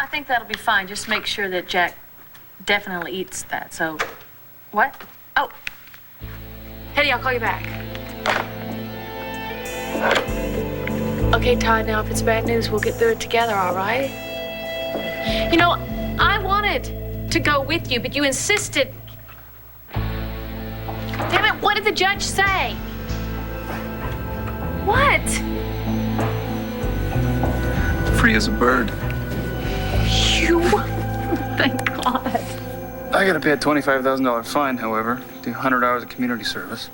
I think that'll be fine. Just make sure that Jack definitely eats that. So, what? Oh. Hetty, I'll call you back. Okay, Todd, now if it's bad news, we'll get through it together, all right? You know, I wanted to go with you, but you insisted. Damn it, what did the judge say? What? Free as a bird. You? Thank God. I gotta pay a $25,000 fine, however. Do 100 hours of community service.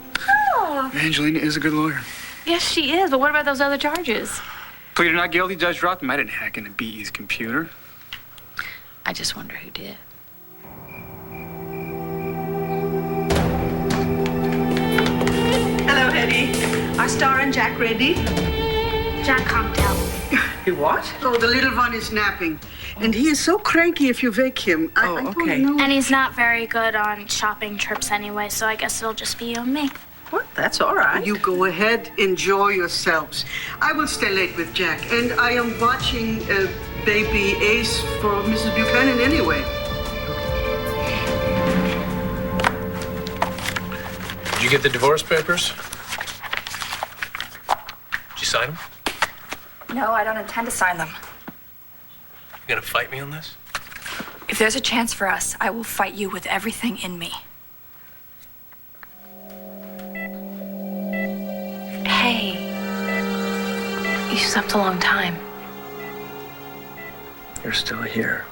Oh. Angelina is a good lawyer. Yes, she is, but what about those other charges? Pleaded not guilty, Judge dropped him. I didn't hack into BE's computer. I just wonder who did. Hello, Hetty. Are Star and Jack ready? Jack can't tell. You what? Oh, the little one is napping. And he is so cranky if you wake him. I okay. don't know. And he's not very good on shopping trips anyway, so I guess it'll just be you and me. What? That's all right. You go ahead, enjoy yourselves. I will stay late with Jack, and I am watching Baby Ace for Mrs. Buchanan anyway. Did you get the divorce papers? Did you sign them? No, I don't intend to sign them. You gonna fight me on this? If there's a chance for us, I will fight you with everything in me. Hey, you slept a long time. You're still here.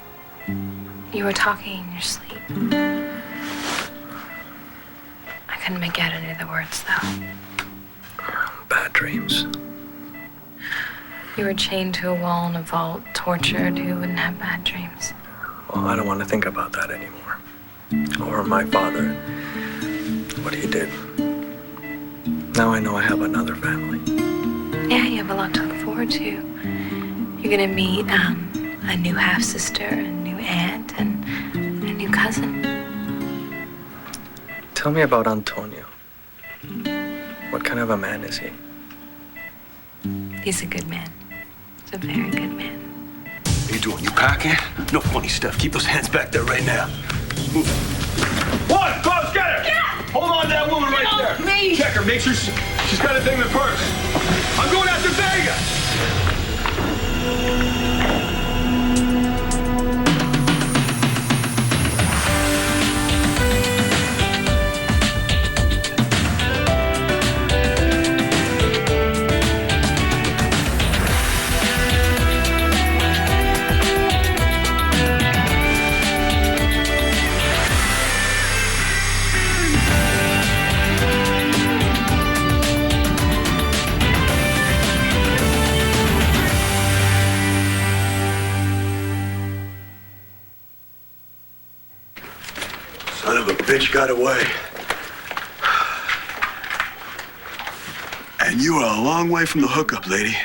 You were talking in your sleep. I couldn't make out any of the words, though. Bad dreams. You were chained to a wall in a vault, tortured. Who wouldn't have bad dreams? Well, I don't want to think about that anymore. Or my father. What he did. Now I know I have another family. Yeah, you have a lot to look forward to. You're gonna meet a new half-sister, a new aunt, and a new cousin. Tell me about Antonio. What kind of a man is he? He's a good man. He's a very good man. What are you doing? You packing? No funny stuff. Keep those hands back there right now. Move. One, close, get her! Yeah. Hold on to that woman right there. Me. Check her. Make sure she's got a thing in the purse. I'm going after Vega. Son of a bitch got away. And you are a long way from the hookup, lady.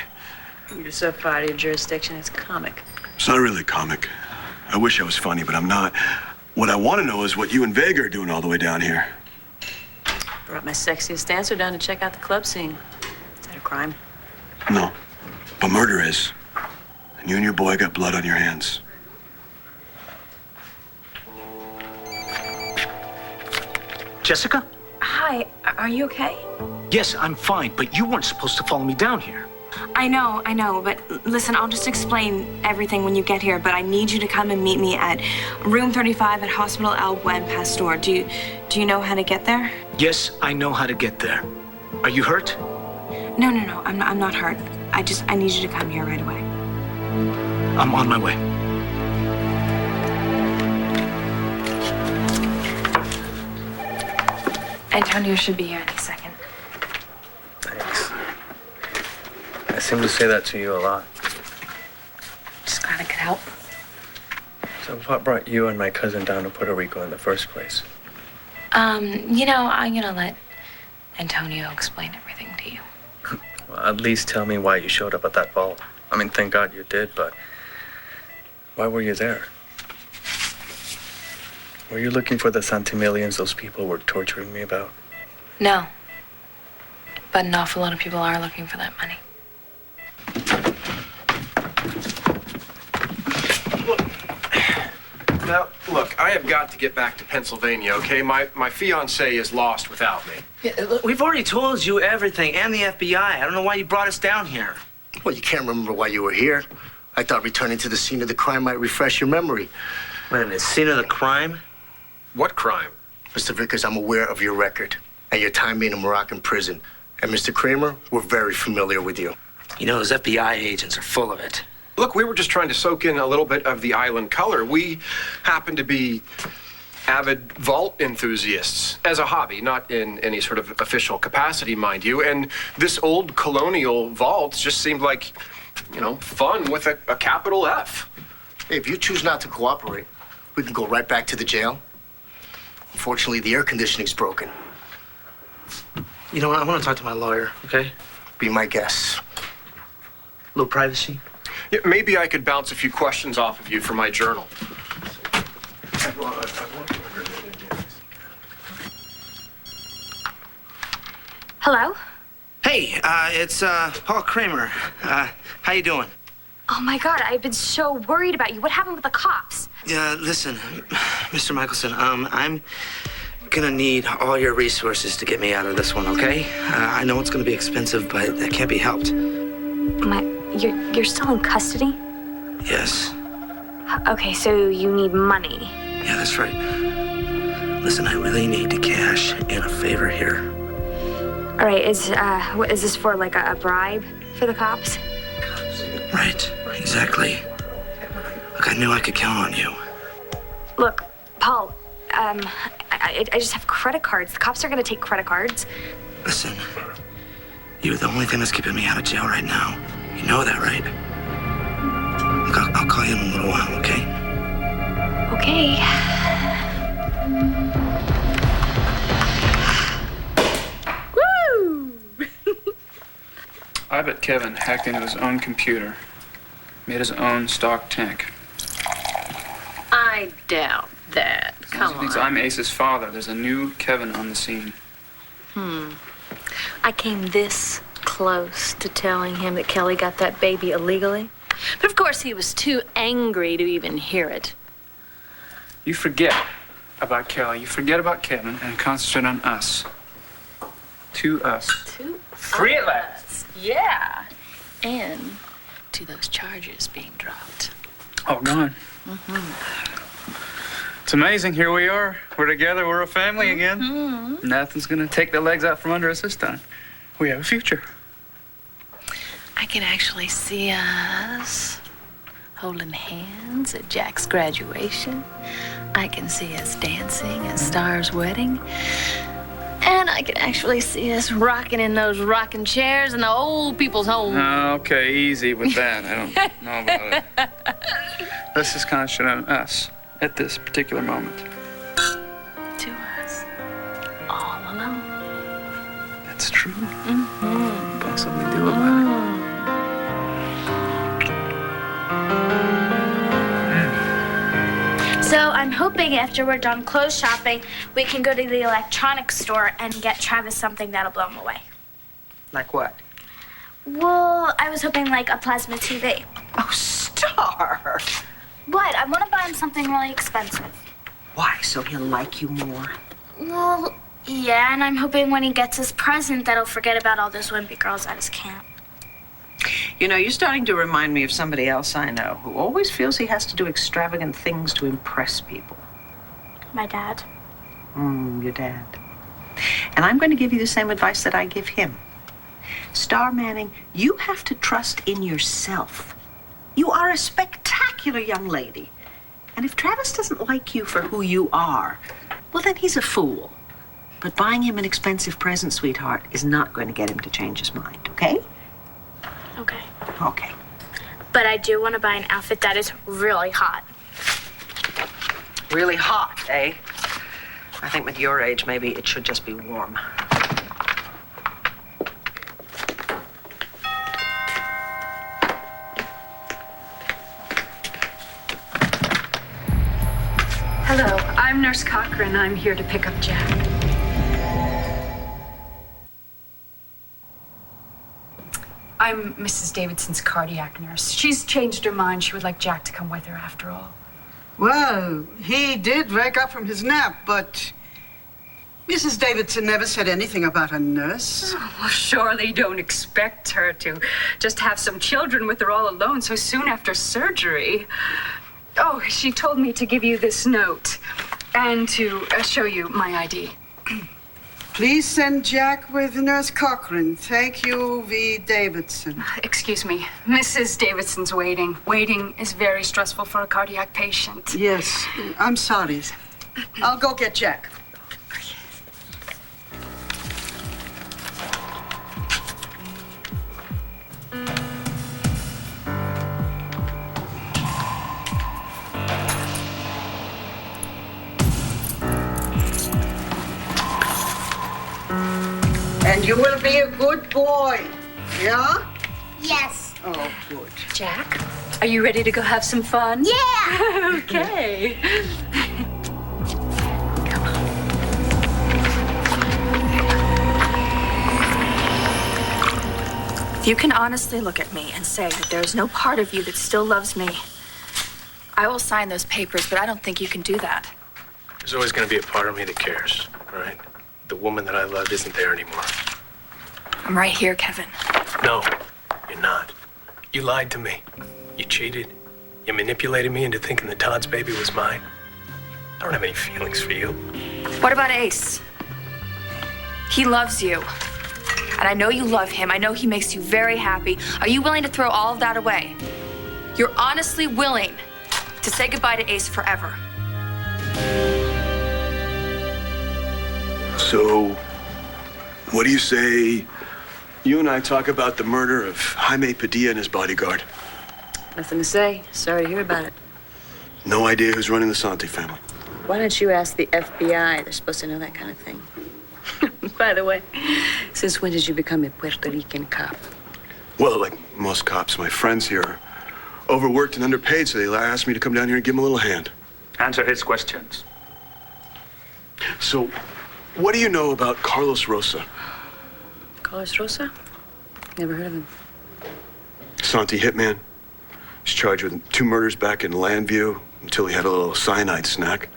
You're so far out of your jurisdiction, it's comic. It's not really comic. I wish I was funny, but I'm not. What I want to know is what you and Vega are doing all the way down here. Brought my sexiest dancer down to check out the club scene. Is that a crime? No, but murder is. And you and your boy got blood on your hands. Jessica? Hi, are you okay? Yes, I'm fine, but you weren't supposed to follow me down here. I know, but listen, I'll just explain everything when you get here, but I need you to come and meet me at room 35 at Hospital El Buen Pastor. Do you know how to get there? Yes, I know how to get there. Are you hurt? No, I'm not hurt. I need you to come here right away. I'm on my way. Antonio should be here any second. Thanks. I seem to say that to you a lot. Just glad I could help. So what brought you and my cousin down to Puerto Rico in the first place? You know, I'm gonna let Antonio explain everything to you. Well, at least tell me why you showed up at that vault. I mean, thank God you did, but why were you there? Were you looking for the centimillions those people were torturing me about? No. But an awful lot of people are looking for that money. Look, Now, look, I have got to get back to Pennsylvania, okay? My fiancée is lost without me. Yeah, look, we've already told you everything, and the FBI. I don't know why you brought us down here. Well, you can't remember why you were here. I thought returning to the scene of the crime might refresh your memory. Wait a minute, scene of the crime? What crime? Mr. Vickers, I'm aware of your record and your time being in Moroccan prison. And Mr. Kramer, we're very familiar with you. You know, those FBI agents are full of it. Look, we were just trying to soak in a little bit of the island color. We happen to be avid vault enthusiasts as a hobby, not in any sort of official capacity, mind you. And this old colonial vault just seemed like, you know, fun with a capital F. Hey, if you choose not to cooperate, we can go right back to the jail. Unfortunately, the air conditioning's broken. You know what? I want to talk to my lawyer, okay? Be my guest. A little privacy? Yeah, maybe I could bounce a few questions off of you for my journal. Hello? Hey, it's Paul Kramer. How you doing? Oh my God, I've been so worried about you. What happened with the cops? Listen, Mr. Michelson, I'm gonna need all your resources to get me out of this one, okay? I know it's gonna be expensive, but that can't be helped. You're still in custody? Yes. Okay, so you need money. Yeah, that's right. Listen, I really need to cash in a favor here. All right, is this for like a bribe for the cops? Right, exactly. Look, I knew I could count on you. Look, Paul, I just have credit cards. The cops are gonna take credit cards. Listen, you're the only thing that's keeping me out of jail right now. You know that, right? Look, I'll call you in a little while, okay? Okay. Woo! I bet Kevin hacked into his own computer, made his own stock tank. I doubt that. Come He thinks on. I'm Ace's father. There's a new Kevin on the scene. I came this close to telling him that Kelly got that baby illegally. But of course, he was too angry to even hear it. You forget about Kelly, you forget about Kevin, and concentrate on us. To us. Free at last. Yeah. And to those charges being dropped. Oh, gone. It's amazing. Here we are. We're together. We're a family again. Nothing's gonna take the legs out from under us this time. We have a future. I can actually see us holding hands at Jack's graduation. I can see us dancing at Star's wedding. And I can actually see us rocking in those rocking chairs in the old people's home. Okay, easy with that. I don't know about it. Let's just concentrate on us at this particular moment. To us. All alone. That's true. Possibly do about it. So I'm hoping after we're done clothes shopping, we can go to the electronics store and get Travis something that'll blow him away. Like what? Well, I was hoping like a plasma TV. Oh, Star! What? I want to buy him something really expensive. Why? So he'll like you more? Well, yeah, and I'm hoping when he gets his present that he'll forget about all those wimpy girls at his camp. You know, you're starting to remind me of somebody else I know who always feels he has to do extravagant things to impress people. My dad. Your dad. And I'm going to give you the same advice that I give him. Star Manning, you have to trust in yourself. You are a spectacular young lady. And if Travis doesn't like you for who you are, well, then he's a fool. But buying him an expensive present, sweetheart, is not going to get him to change his mind, okay? Okay. Okay. But I do want to buy an outfit that is really hot. Really hot, eh? I think with your age, maybe it should just be warm. Hello, I'm Nurse Cochran. I'm here to pick up Jack. I'm Mrs. Davidson's cardiac nurse. She's changed her mind. She would like Jack to come with her after all. Well, he did wake up from his nap, but Mrs. Davidson never said anything about a nurse. Oh, well, surely you don't expect her to just have some children with her all alone so soon after surgery. Oh, she told me to give you this note and to show you my ID. Please send Jack with Nurse Cochran. Thank you, V. Davidson. Excuse me. Mrs. Davidson's waiting. Waiting is very stressful for a cardiac patient. Yes, I'm sorry. I'll go get Jack. And you will be a good boy, yeah? Yes. Oh, good. Jack, are you ready to go have some fun? Yeah! Okay. If you can honestly look at me and say that there is no part of you that still loves me, I will sign those papers, but I don't think you can do that. There's always going to be a part of me that cares, all right? The woman that I loved isn't there anymore. I'm right here, Kevin. No, you're not. You lied to me. You cheated. You manipulated me into thinking that Todd's baby was mine. I don't have any feelings for you. What about Ace? He loves you. And I know you love him. I know he makes you very happy. Are you willing to throw all of that away? You're honestly willing to say goodbye to Ace forever? So, what do you say you and I talk about the murder of Jaime Padilla and his bodyguard? Nothing to say. Sorry to hear about it. No idea who's running the Santi family. Why don't you ask the FBI? They're supposed to know that kind of thing. By the way, since when did you become a Puerto Rican cop? Well, like most cops, my friends here are overworked and underpaid, so they asked me to come down here and give them a little hand. Answer his questions. So, what do you know about Carlos Rosa? Carlos Rosa? Never heard of him. Santi hitman. He's charged with 2 murders back in Landview until he had a little cyanide snack.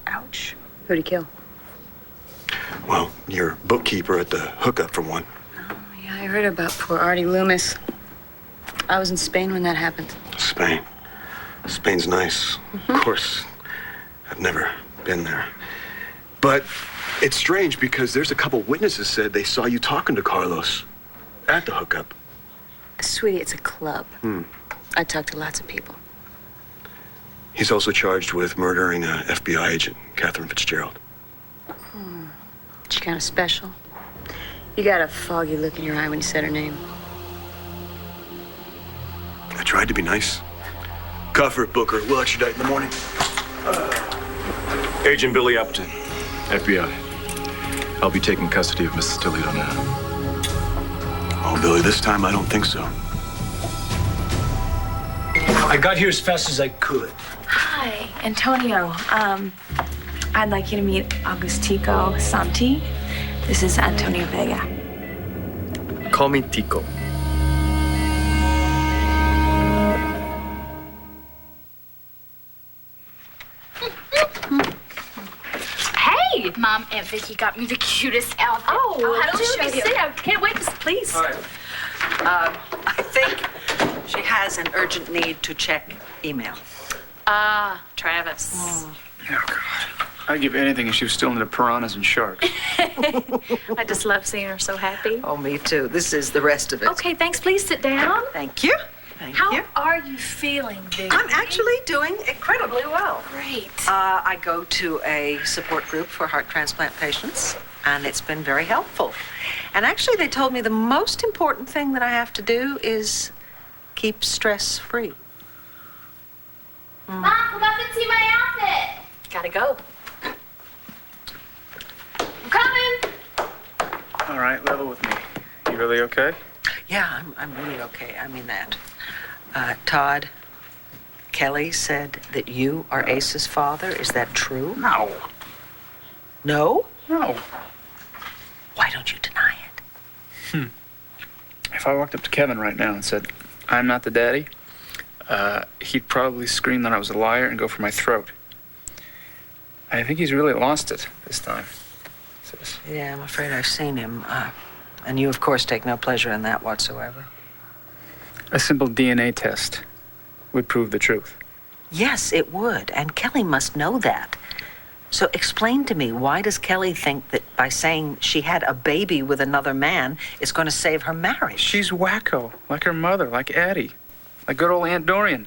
Ouch. Who'd he kill? Well, your bookkeeper at the hookup, for one. Oh, yeah, I heard about poor Artie Loomis. I was in Spain when that happened. Spain. Spain's nice. Of course, I've never been there. But it's strange because there's a couple witnesses said they saw you talking to Carlos at the hookup. Sweetie, it's a club. I talk to lots of people. He's also charged with murdering a FBI agent, Catherine Fitzgerald. She kind of special. You got a foggy look in your eye when you said her name. I tried to be nice. Cuff Booker. We'll extradite in the morning. Agent Billy Appleton, FBI. I'll be taking custody of Mrs. Toledo now. Oh, Billy, this time I don't think so. I got here as fast as I could. Hi, Antonio. I'd like you to meet Augustico Santi. This is Antonio Vega. Call me Tico. Hey! Mom, Aunt Vicky got me the cutest outfit. Oh, how do to show be you. sit. I can't wait to please. All right. I think she has an urgent need to check email. Travis. Oh, God. I'd give anything if she was still into piranhas and sharks. I just love seeing her so happy. Oh, me too. This is the rest of it. Okay, thanks. Please sit down. Thank you. Thank How you. are you feeling, Vicky? I'm actually doing incredibly well. Great. I go to a support group for heart transplant patients, and it's been very helpful. And actually, they told me the most important thing that I have to do is keep stress-free. Mom, come up and see my outfit. Gotta go. I'm coming. All right, level with me. You really okay? Yeah, I'm really okay. I mean that. Todd, Kelly said that you are Ace's father. Is that true? No. No? No. Why don't you deny it? If I walked up to Kevin right now and said, I'm not the daddy, he'd probably scream that I was a liar and go for my throat. I think he's really lost it this time. Yeah, I'm afraid I've seen him. And you, of course, take no pleasure in that whatsoever. A simple DNA test would prove the truth. Yes, it would. And Kelly must know that. So explain to me, why does Kelly think that by saying she had a baby with another man is going to save her marriage? She's wacko, like her mother, like Addie, like good old Aunt Dorian.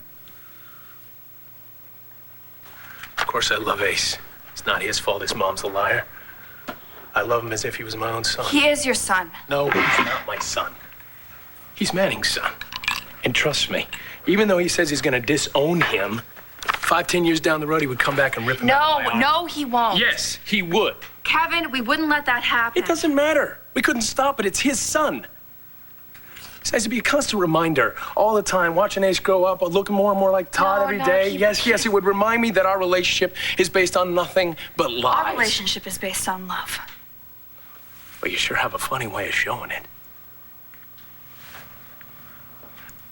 Of course I love Ace. It's not his fault his mom's a liar. I love him as if he was my own son. He is your son. No, he's not my son. He's Manning's son. And trust me, even though he says he's going to disown him, 5-10 years down the road, he would come back and rip him out of my arm. No, he won't. Yes, he would. Kevin, we wouldn't let that happen. It doesn't matter. We couldn't stop it. It's his son. He has to be a constant reminder all the time, watching Ace grow up, looking more and more like Todd every day. Yes, it would remind me that our relationship is based on nothing but lies. Our relationship is based on love. Well, you sure have a funny way of showing it.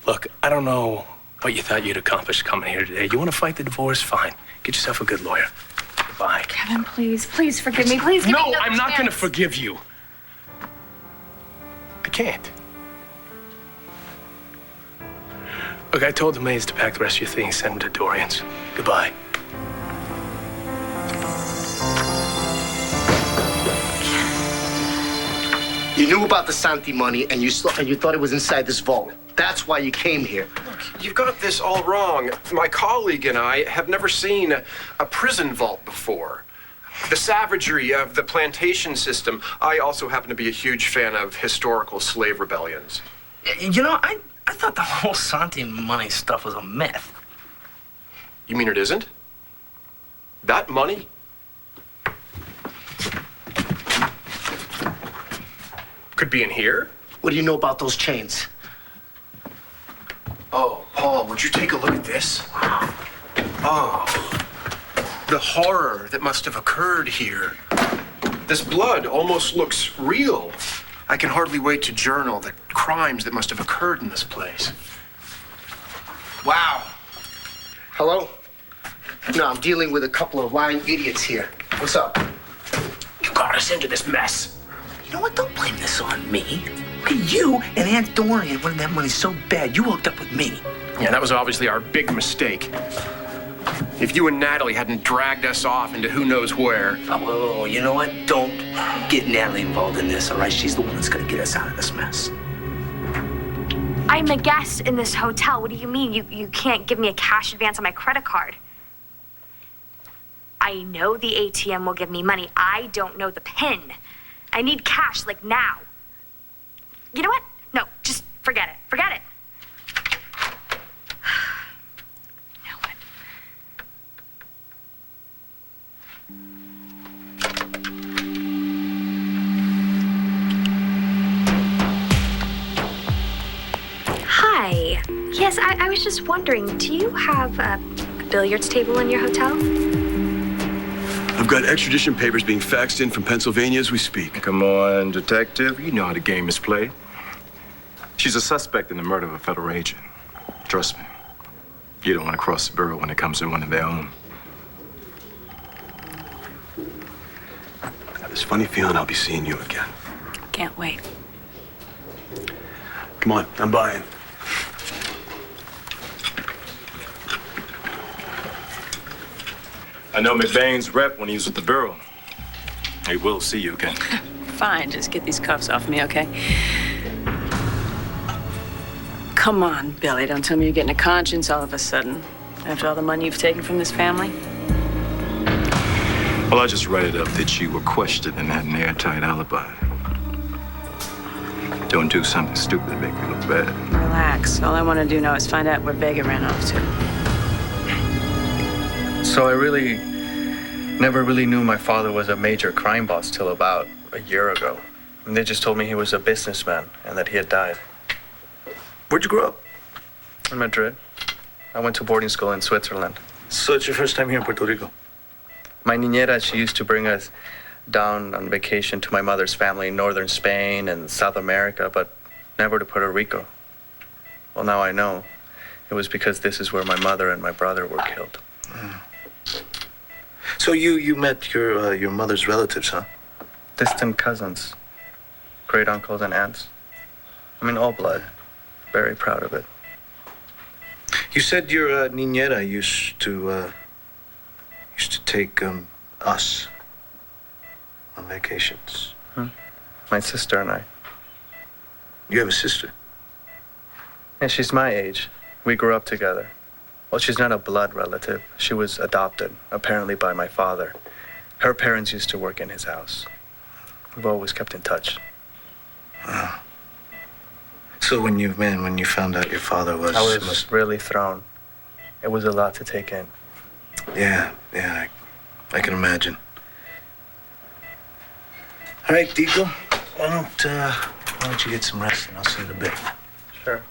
Look, I don't know what you thought you'd accomplish coming here today. You want to fight the divorce? Fine. Get yourself a good lawyer. Goodbye. Kevin, please forgive me. Please give me No, another I'm not chance. going to forgive you. I can't. Look, I told the maids to pack the rest of your things, send them to Dorian's. Goodbye. You knew about the Santi money, and you thought it was inside this vault. That's why you came here. Look, you've got this all wrong. My colleague and I have never seen a prison vault before. The savagery of the plantation system. I also happen to be a huge fan of historical slave rebellions. You know, I thought the whole Santi money stuff was a myth. You mean it isn't? That money? Could be in here? What do you know about those chains? Oh, Paul, would you take a look at this? Oh, the horror that must have occurred here. This blood almost looks real. I can hardly wait to journal the crimes that must have occurred in this place. Wow. Hello? No, I'm dealing with a couple of lying idiots here. What's up? You got us into this mess. You know what? Don't blame this on me. Okay, you and Aunt Dorian wanted that money so bad, you hooked up with me. Yeah, that was obviously our big mistake. If you and Natalie hadn't dragged us off into who knows where. Oh, you know what? Don't get Natalie involved in this, all right? She's the one that's gonna get us out of this mess. I'm a guest in this hotel. What do you mean? You can't give me a cash advance on my credit card. I know the ATM will give me money. I don't know the PIN. I need cash, like now. You know what? No, just forget it. Forget it. You know what? Hi. Yes, I was just wondering, do you have a billiards table in your hotel? I've got extradition papers being faxed in from Pennsylvania as we speak. Come on, detective. You know how the game is played. She's a suspect in the murder of a federal agent. Trust me. You don't want to cross the borough when it comes to one of their own. I have this funny feeling I'll be seeing you again. Can't wait. Come on, I'm buying. I know McBain's rep when he was with the bureau. He will see you again. Fine, just get these cuffs off me, okay? Come on, Billy, don't tell me you're getting a conscience all of a sudden. After all the money you've taken from this family? Well, I just read it up that you were questioned and had an airtight alibi. Don't do something stupid to make me look bad. Relax. All I want to do now is find out where Vega ran off to. So I really never really knew my father was a major crime boss till about a year ago. And they just told me he was a businessman and that he had died. Where'd you grow up? In Madrid. I went to boarding school in Switzerland. So it's your first time here in Puerto Rico? My niñera, she used to bring us down on vacation to my mother's family in northern Spain and South America, but never to Puerto Rico. Well, now I know. It was because this is where my mother and my brother were killed. So you met your mother's relatives, huh? Distant cousins, great uncles and aunts. I mean, all blood. Very proud of it. You said your niñera used to take us on vacations. My sister and I. You have a sister? Yeah, she's my age. We grew up together. Well, she's not a blood relative. She was adopted, apparently by my father. Her parents used to work in his house. We've always kept in touch. Wow. So when you found out your father was... I was really thrown. It was a lot to take in. Yeah, I can imagine. All right, Diego, why don't you get some rest and I'll see you in a bit. Sure.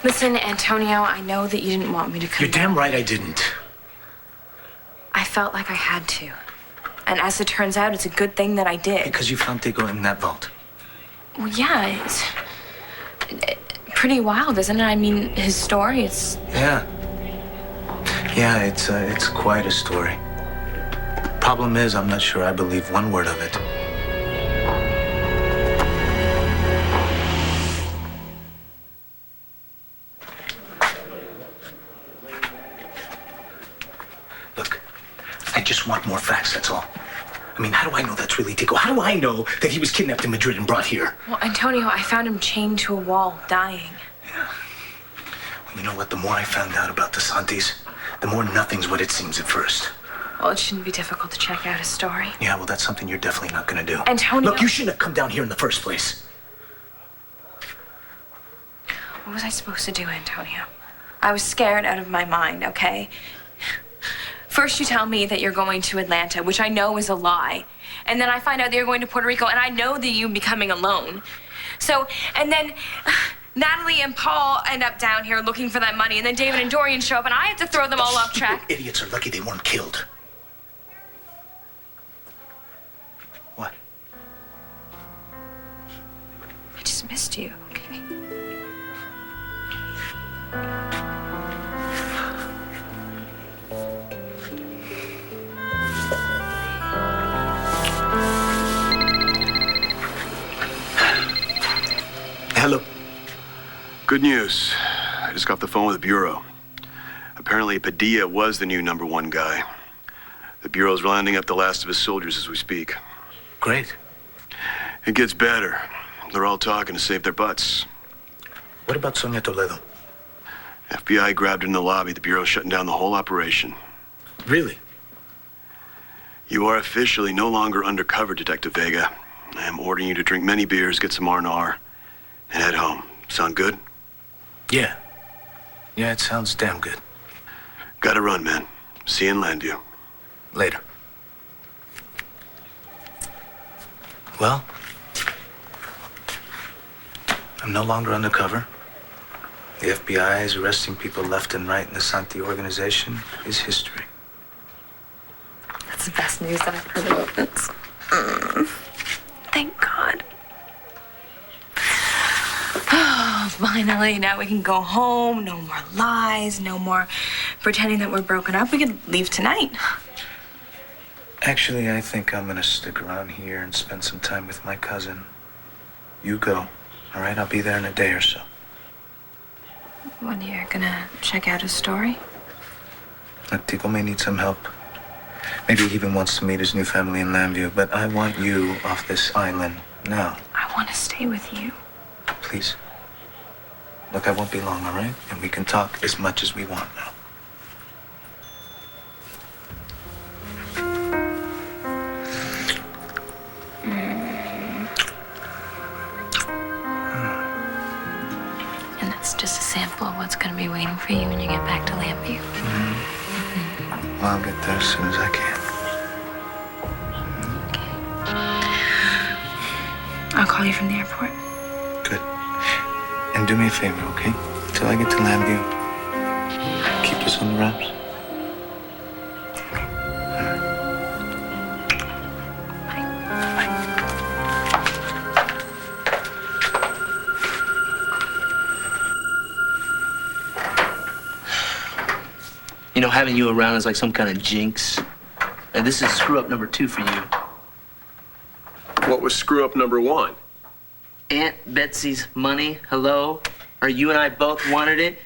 Listen, Antonio, I know that you didn't want me to come. You're damn right I didn't. I felt like I had to. And as it turns out, it's a good thing that I did. Because you found Diego in that vault. Well, yeah, it's pretty wild, isn't it? I mean, his story, it's... Yeah, it's quite a story. Problem is, I'm not sure I believe one word of it. Look, I just want more facts, that's all. I mean, how do I know that's really Diego? How do I know that he was kidnapped in Madrid and brought here? Well, Antonio, I found him chained to a wall, dying. Yeah. Well, you know what? The more I found out about the Santis, the more nothing's what it seems at first. Well, it shouldn't be difficult to check out his story. Yeah, well, that's something you're definitely not gonna do. Antonio... Look, you shouldn't have come down here in the first place. What was I supposed to do, Antonio? I was scared out of my mind, okay? First you tell me that you're going to Atlanta, which I know is a lie. And then I find out that you're going to Puerto Rico, and I know that you're becoming alone. So, and then Natalie and Paul end up down here looking for that money, and then David and Dorian show up, and I have to throw them all off track. Idiots are lucky they weren't killed. What? I just missed you, okay? Hello. Good news. I just got off the phone with the Bureau. Apparently, Padilla was the new #1 guy. The Bureau's rounding up the last of his soldiers as we speak. Great. It gets better. They're all talking to save their butts. What about Sonia Toledo? FBI grabbed her in the lobby. The Bureau's shutting down the whole operation. Really? You are officially no longer undercover, Detective Vega. I am ordering you to drink many beers, get some R&R, and head home. Sound good? Yeah. Yeah, it sounds damn good. Gotta run, man. See you in Landview. Later. Well, I'm no longer undercover. The FBI is arresting people left and right in the Santi organization is history. That's the best news that I've heard about this. Thank God. Oh, finally, now we can go home. No more lies, no more pretending that we're broken up. We could leave tonight. Actually, I think I'm gonna stick around here and spend some time with my cousin. You go, all right? I'll be there in a day or so. When you're gonna check out his story? Look, Tico may need some help. Maybe he even wants to meet his new family in Landview, but I want you off this island now. I want to stay with you. Please. Look, I won't be long, all right? And we can talk as much as we want now. And that's just a sample of what's going to be waiting for you when you get back to Landview. Well, I'll get there as soon as I can. I'll call you from the airport. Good. And do me a favor, okay? Till I get to Landview, keep this on the wraps. Bye. You know, having you around is like some kind of jinx. And this is screw up number 2 for you. What was screw up number 1? Aunt Betsy's money, hello? Or you and I both wanted it,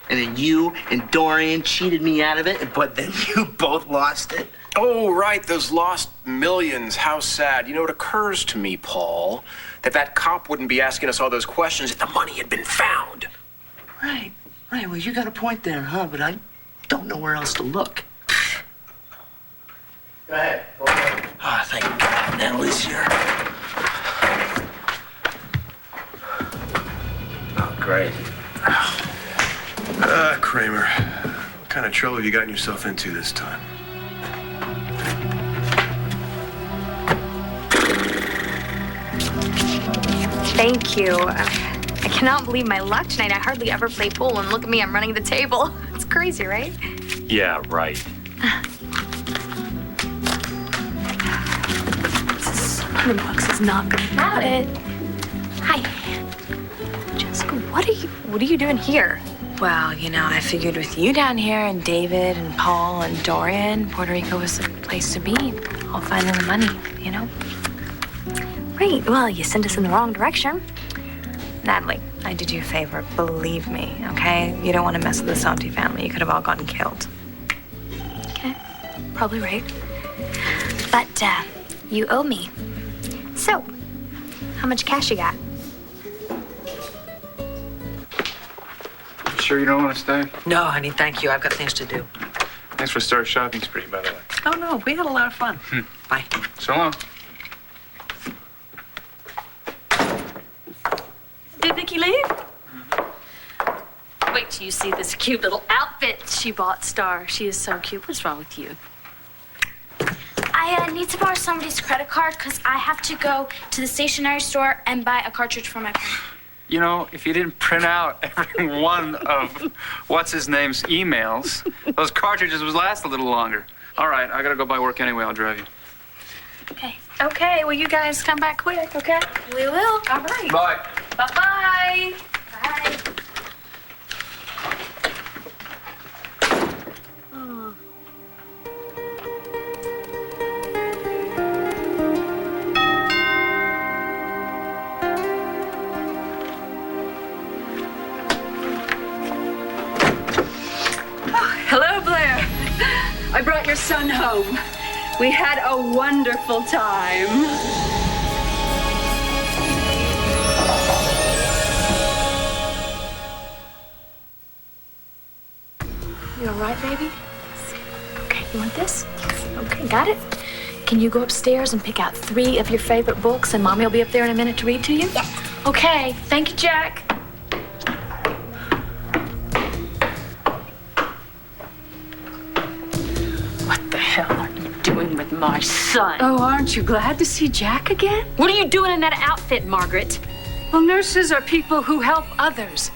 and then you and Dorian cheated me out of it, but then you both lost it. Oh, right, those lost millions. How sad. You know, it occurs to me, Paul, that cop wouldn't be asking us all those questions if the money had been found. Right. Well, you got a point there, huh? But I don't know where else to look. Go ahead. Oh, thank God, Natalie's here. Oh, great. Kramer, what kind of trouble have you gotten yourself into this time? Thank you. I cannot believe my luck tonight. I hardly ever play pool, and look at me, I'm running the table. It's crazy, right? Yeah, right. $100 is not gonna cut it. Hi. Jessica, what are you doing here? Well, you know, I figured with you down here and David and Paul and Dorian, Puerto Rico was the place to be. I'll find the money, you know? Right, well, you sent us in the wrong direction. Natalie, I did you a favor. Believe me, okay? You don't want to mess with the Santi family. You could have all gotten killed. Okay, probably right. But, you owe me. So, how much cash you got? Sure you don't want to stay? No, honey, thank you. I've got things to do. Thanks for Star shopping spree, by the way. Oh, no, we had a lot of fun. Bye. So long. Did Nikki leave? Wait till you see this cute little outfit she bought, Star. She is so cute. What's wrong with you? I need to borrow somebody's credit card because I have to go to the stationery store and buy a cartridge for my pen. You know, if you didn't print out every one of what's-his-name's emails, those cartridges would last a little longer. All right, I gotta go by work anyway. I'll drive you. Okay. Okay, well, you guys come back quick, okay? We will. All right. Bye. Bye-bye. Bye. Oh. Hello, Blair. I brought your son home. We had a wonderful time. You all right, baby? Okay, you want this? Okay, got it. Can you go upstairs and pick out 3 of your favorite books, and Mommy will be up there in a minute to read to you? Yes. Okay, thank you, Jack. What the hell are you doing with my son? Oh, aren't you glad to see Jack again? What are you doing in that outfit, Margaret? Well, nurses are people who help others.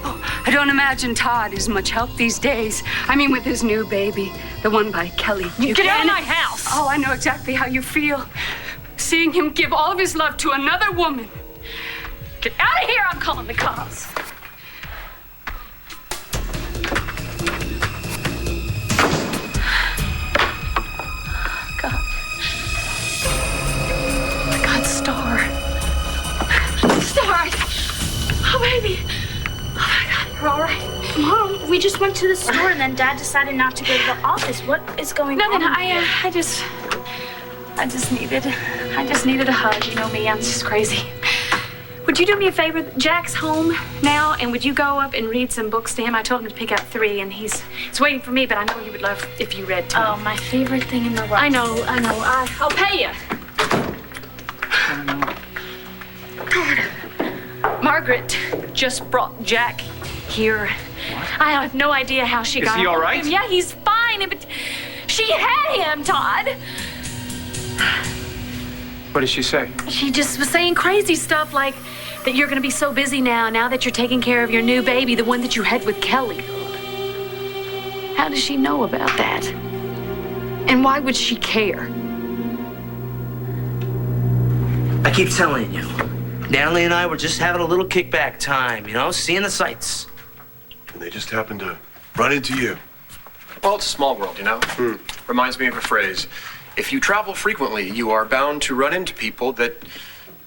Oh, I don't imagine Todd is much help these days. I mean, with his new baby, the one by Kelly. You get out of my house! Oh, I know exactly how you feel. Seeing him give all of his love to another woman. Get out of here! I'm calling the cops. God. Oh my God, Star. Star! Oh, baby. Oh my God, you're all right. Mom, we just went to the store and then Dad decided not to go to the office. What is going on? No, I just needed a hug. You know me, I'm just crazy. Would you do me a favor? Jack's home now, and would you go up and read some books to him? I told him to pick out 3, and he's waiting for me, but I know he would love if you read to him. Oh, my favorite thing in the world. I know. I'll pay you. Margaret just brought Jack here. I have no idea how she got him. Is he all right? Yeah, he's fine, but she had him, Todd. What did she say? She just was saying crazy stuff like that you're going to be so busy now that you're taking care of your new baby, the one that you had with Kelly. How does she know about that? And why would she care? I keep telling you, Natalie and I were just having a little kickback time, you know, seeing the sights. And they just happened to run into you. Well, it's a small world, you know? Reminds me of a phrase. If you travel frequently, you are bound to run into people that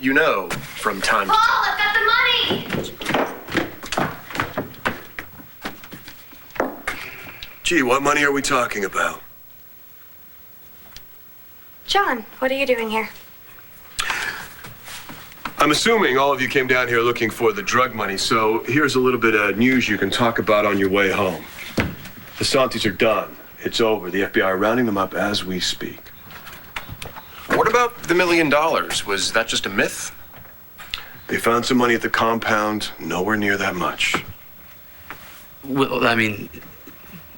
you know from time to time. Paul, I've got the money! Gee, what money are we talking about? John, what are you doing here? I'm assuming all of you came down here looking for the drug money, so here's a little bit of news you can talk about on your way home. The Santis are done. It's over. The FBI are rounding them up as we speak. What about the $1 million? Was that just a myth? They found some money at the compound. Nowhere near that much. Well, I mean,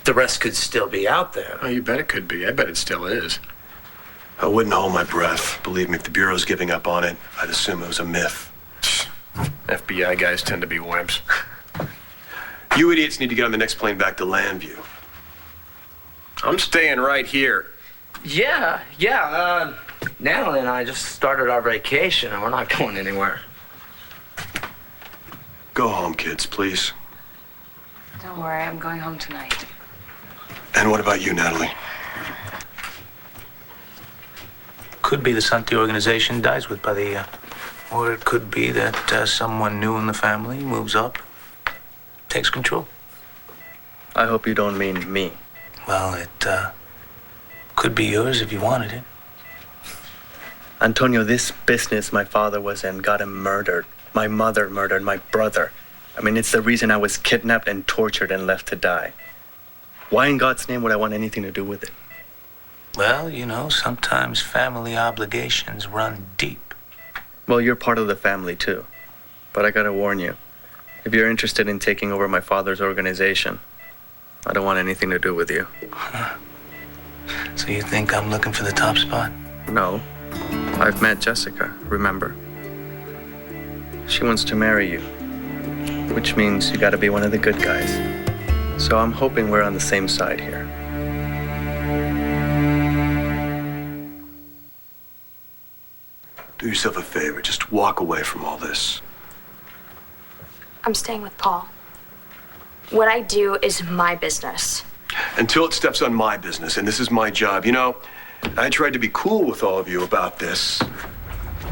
the rest could still be out there. Oh, you bet it could be. I bet it still is. I wouldn't hold my breath. Believe me, if the Bureau's giving up on it, I'd assume it was a myth. FBI guys tend to be wimps. You idiots need to get on the next plane back to Landview. I'm staying right here. Yeah. Natalie and I just started our vacation, and we're not going anywhere. Go home, kids, please. Don't worry, I'm going home tonight. And what about you, Natalie? Could be the Santi organization dies with Padilla. Or it could be that someone new in the family moves up, takes control. I hope you don't mean me. Well, it could be yours if you wanted it. Antonio, this business my father was in got him murdered. My mother murdered my brother. I mean, it's the reason I was kidnapped and tortured and left to die. Why in God's name would I want anything to do with it? Well, you know, sometimes family obligations run deep. Well, you're part of the family, too. But I gotta warn you, if you're interested in taking over my father's organization, I don't want anything to do with you. So you think I'm looking for the top spot? No. I've met Jessica, remember? She wants to marry you, which means you gotta be one of the good guys. So I'm hoping we're on the same side here. Do yourself a favor. Just walk away from all this. I'm staying with Paul. What I do is my business. Until it steps on my business, and this is my job. You know, I tried to be cool with all of you about this.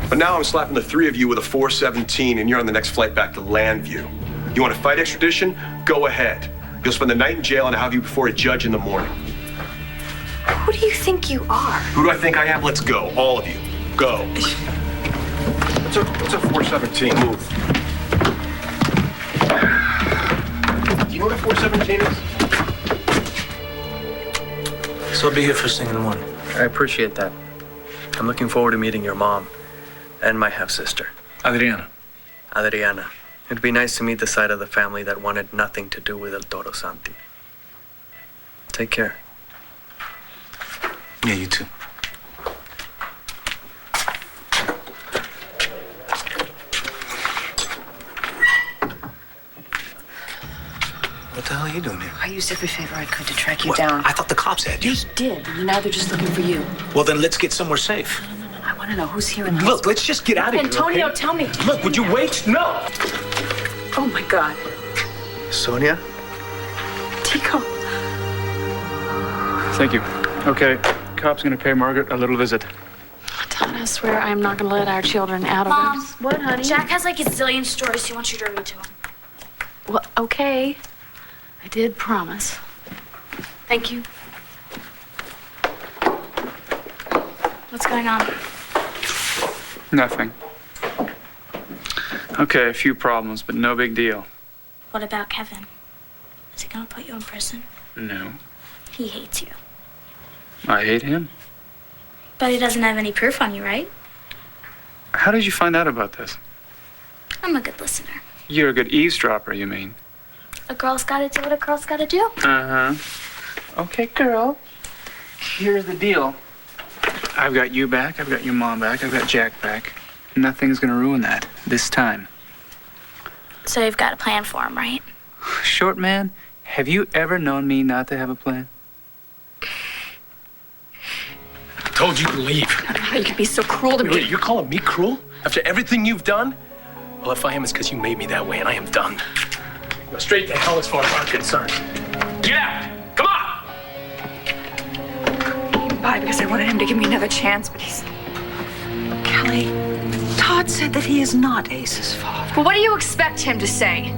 But now I'm slapping the three of you with a 417, and you're on the next flight back to Landview. You want to fight extradition? Go ahead. You'll spend the night in jail, and I'll have you before a judge in the morning. Who do you think you are? Who do I think I am? Let's go. All of you. Go. What's a 417? Move. Do you know what a 417 is? So I'll be here first thing in the morning. I appreciate that. I'm looking forward to meeting your mom and my half-sister. Adriana. Adriana. It'd be nice to meet the side of the family that wanted nothing to do with El Toro Santi. Take care. Yeah, you too. What the hell are you doing here? I used every favor I could to track you down. I thought the cops had you. You did. Now they're just looking for you. Well, then let's get somewhere safe. No. I want to know who's here in the Look, let's just get out of here. Antonio, Okay? tell me. Look, would you wait? No. Oh, my God. Sonia? Tico. Thank you. Okay, cop's gonna pay Margaret a little visit. Todd, I swear I'm not gonna let our children out of Mom, this. What, honey? Jack has like a zillion stories he wants you to read to him. Well, okay. I did promise. Thank you. What's going on? Nothing. Okay, a few problems, but no big deal. What about Kevin? Is he gonna put you in prison? No. He hates you. I hate him. But he doesn't have any proof on you, right? How did you find out about this? I'm a good listener. You're a good eavesdropper, you mean? A girl's gotta do what a girl's gotta do. Uh-huh. Okay, girl. Here's the deal. I've got you back, I've got your mom back, I've got Jack back. Nothing's gonna ruin that, this time. So you've got a plan for him, right? Short man, have you ever known me not to have a plan? I told you to leave. I don't know how you could be so cruel to me. Wait, you're calling me cruel? After everything you've done? Well, if I am, it's because you made me that way, and I am done. Go straight to hell as far as I'm concerned. Get out! Come on! goodbye because I wanted him to give me another chance, but he's... Kelly, Todd said that he is not Ace's father. But what do you expect him to say?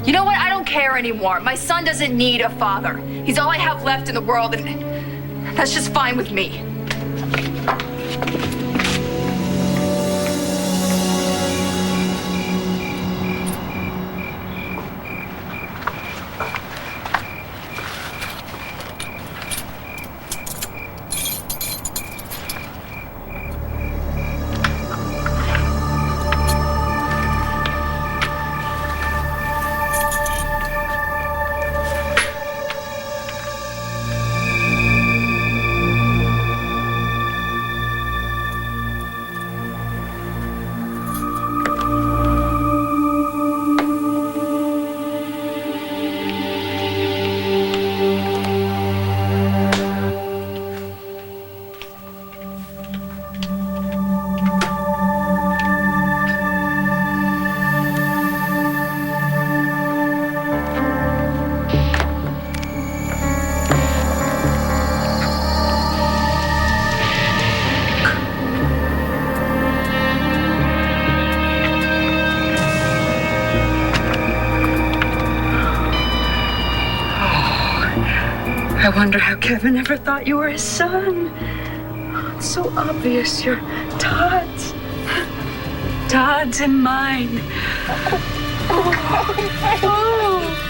You know what? I don't care anymore. My son doesn't need a father. He's all I have left in the world, and that's just fine with me. I wonder how Kevin ever thought you were his son. It's so obvious you're Todd's. Todd's and mine. Oh.